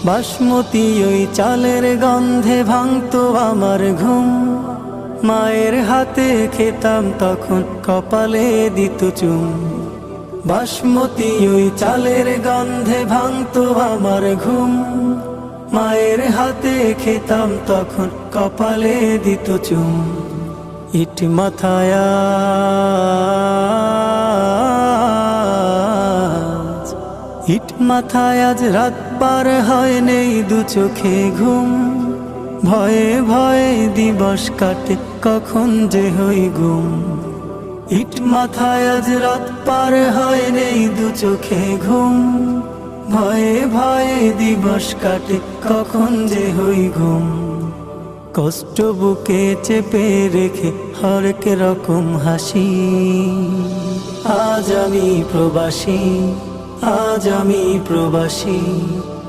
বাসমতি ওই চালের গন্ধে ভাঙতো আমার ঘুম, মায়ের হাতে খেতাম তখন কপালে দিত চুম। বাসমতি ওই চালের গন্ধে ভাঙতো আমার ঘুম, মায়ের হাতে খেতাম তখন কপালে দিত চুম। ইট মাথায় ইট মাথায় আজ রাত পার হয় নেই দু চোখে ঘুম, ভয়ে ভয়ে দিবস কাটে কখন যে হই গুম। ইট মাথায় আজ রাত পার হয় নেই দু চোখে ঘুম, ভয়ে ভয়ে দিবস কাটে কখন যে হই গুম। কষ্ট বুকে চেপে রেখে হরেক রকম হাসি, আজ আমি প্রবাসী, আজ আমি প্রবাসী।